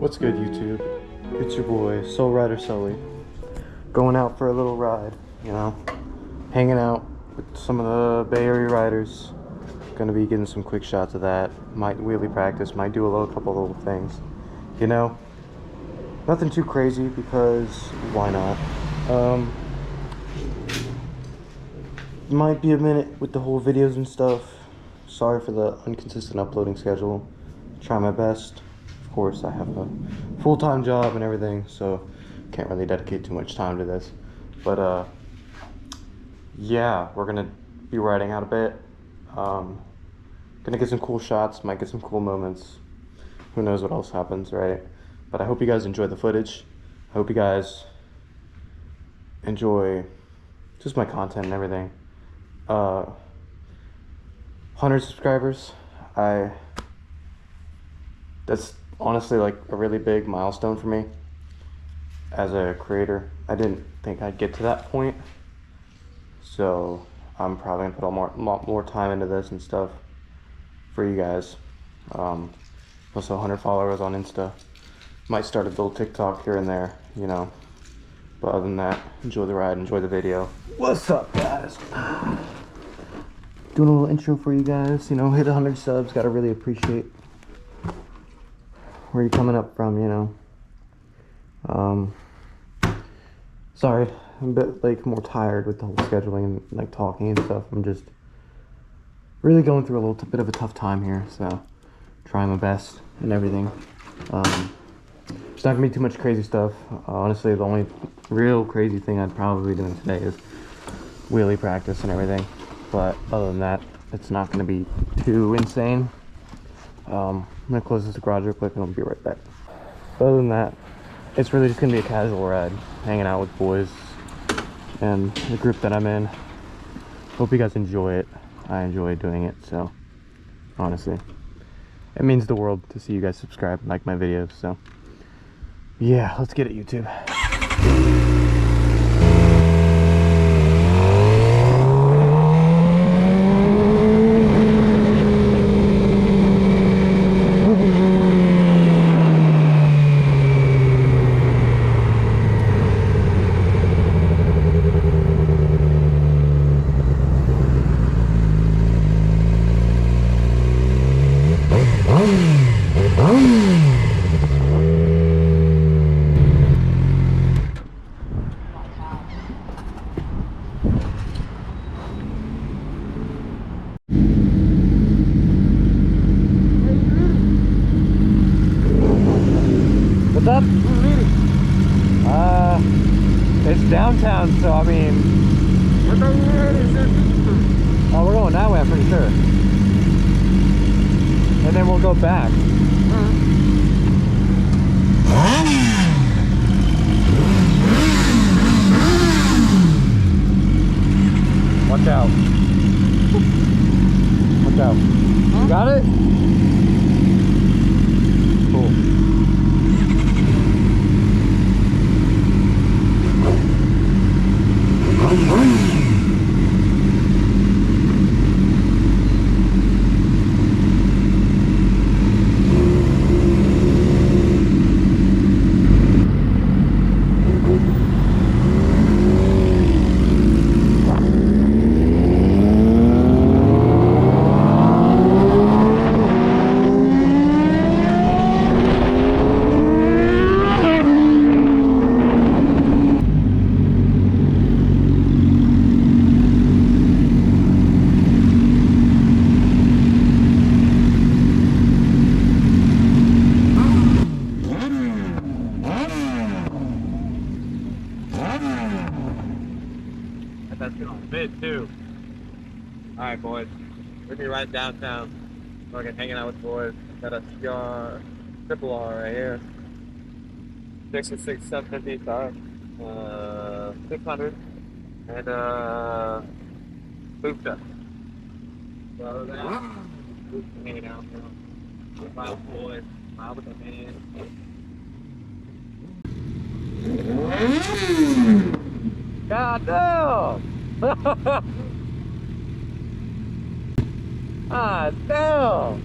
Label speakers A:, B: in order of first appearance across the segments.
A: What's good, YouTube? It's your boy, Soul Rider Sully, going out for a little ride, you know, hanging out with some of the Bay Area riders. Gonna be getting some quick shots of that. Might wheelie practice, might do a couple little things, you know. Nothing too crazy because why not? Might be a minute with the whole videos and stuff. Sorry for the inconsistent uploading schedule. Try my best. Of course, I have a full-time job and everything, so can't really dedicate too much time to this. But yeah, we're gonna be riding out a bit. Gonna get some cool shots, might get some cool moments. Who knows what else happens, right? But I hope you guys enjoy the footage. I hope you guys enjoy just my content and everything. 100 subscribers. That's honestly like a really big milestone for me as a creator. I didn't think I'd get to that point, so I'm probably gonna put a lot more time into this and stuff for you guys. Also 100 followers on Insta. Might start a little TikTok here and there, you know. But other than that, enjoy the ride, enjoy the video. What's up, guys? Doing a little intro for you guys, you know, hit 100 subs, gotta really appreciate where you're coming up from, you know. Sorry, I'm a bit like more tired with the whole scheduling and like talking and stuff. I'm just really going through a little bit of a tough time here, so trying my best and everything. It's not gonna be too much crazy stuff. Honestly, the only real crazy thing I'd probably be doing today is wheelie practice and everything. But other than that, it's not gonna be too insane. I'm gonna close this garage real quick and I'll be right back. But other than that, it's really just gonna be a casual ride, hanging out with boys and the group that I'm in. Hope you guys enjoy it. I enjoy doing it, so honestly, it means the world to see you guys subscribe and like my videos. So yeah, let's get it, YouTube. What's up? It's downtown, so I mean, oh, we're going that way, I'm pretty sure. And then we'll go back. Watch out. Watch out. You got it? Cool. That's gonna fit too. Alright, boys. We're gonna be right downtown. Fucking hanging out with boys. Got a CR, triple R right here. 66, 750, sorry. 600. And boot up. So that. Hanging out, you know. Smile with boys. Smile with the man. God damn! Ah, damn!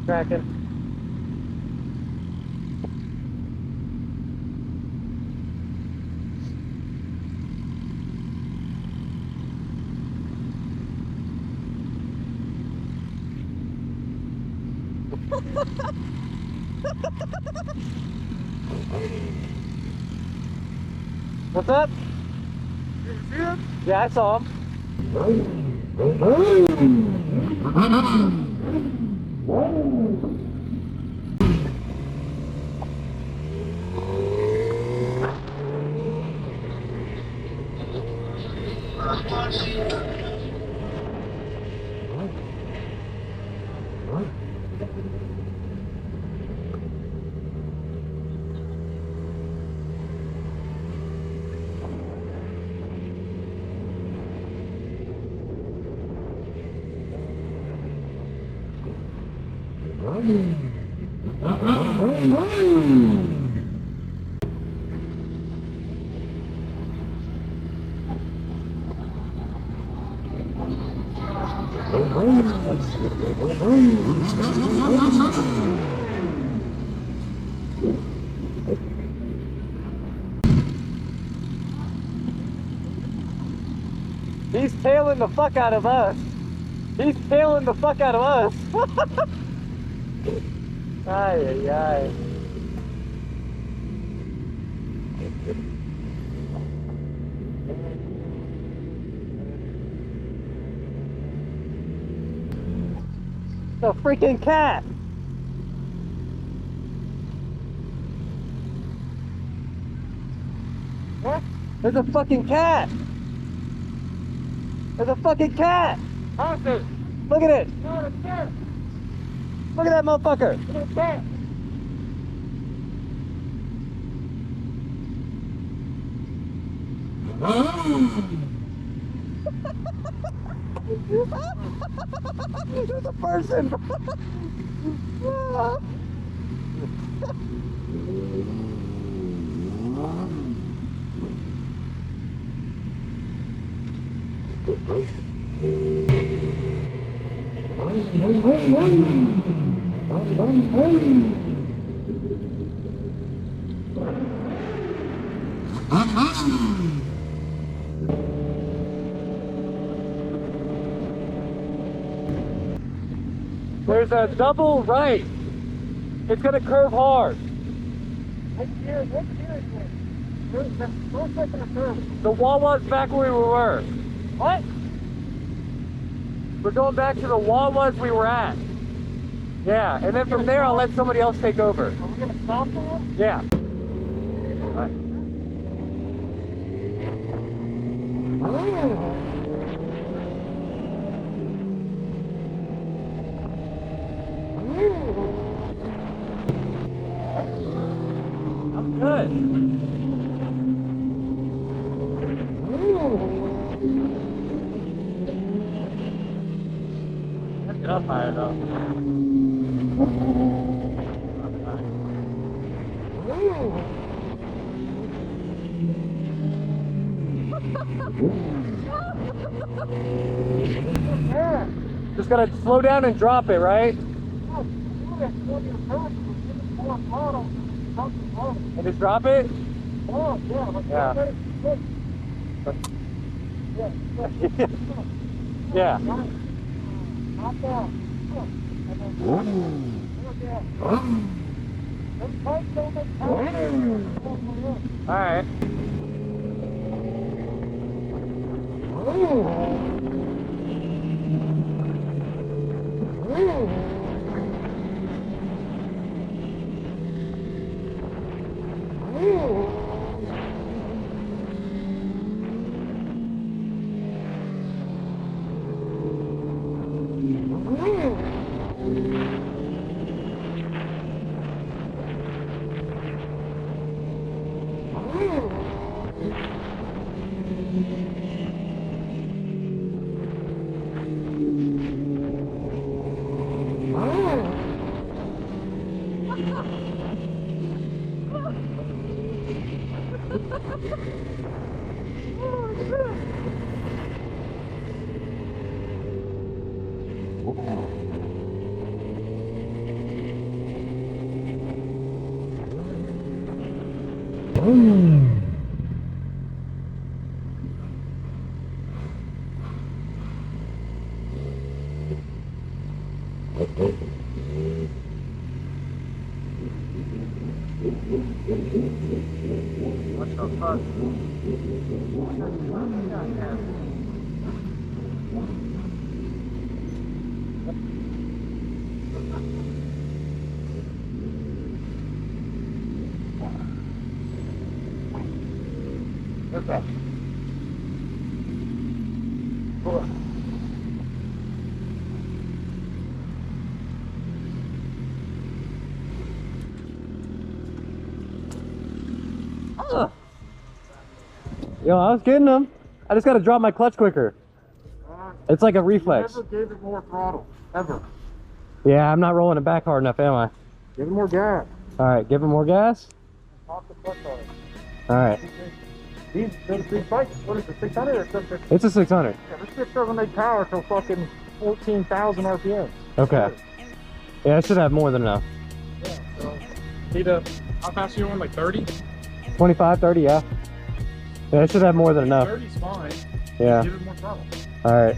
A: Cracking. What's up?
B: You see him?
A: Yeah, I saw him. He's tailing the fuck out of us. He's tailing the fuck out of us. Ay, ay, ay. The freaking cat. What? There's a fucking cat. There's a fucking cat.
B: How's it?
A: Look at it.
B: No, it's there.
A: Look at that motherfucker.
B: It's there.
A: There's a person. There's a double right. It's gonna curve hard.
B: What's here? What's here? Where's taking a turn?
A: The Wawa's back where we were.
B: What?
A: We're going back to the Wawa's we were at. Yeah, and then from there I'll let somebody else take over.
B: Are we gonna stop for him?
A: Yeah. All right. I'm good. Get up higher though. Just gotta slow down and drop it, right? And just drop it? Yeah. Yeah.
B: Hop down. Look. And then more down. Them pipes don't make power.
A: Alright. What the fuck?
B: What's up?
A: Yo, I was getting them. I just gotta drop my clutch quicker. It's like a reflex.
B: You never gave it more throttle, ever.
A: Yeah, I'm not rolling it back hard enough, am I?
B: Give it more gas.
A: Alright, give it more gas.
B: Off the clutch on it.
A: Alright.
B: These bikes, what is it, 600 or 750?
A: It's a 600.
B: Yeah, this shit doesn't make power till fucking 14,000 RPM.
A: Okay. Yeah, it should have more than enough.
B: Yeah, so. Need a, how fast are you on, like 30?
A: 25, 30, yeah. Yeah, it should have more than enough.
B: 30's fine.
A: Yeah.
B: Give it more throttle.
A: Alright.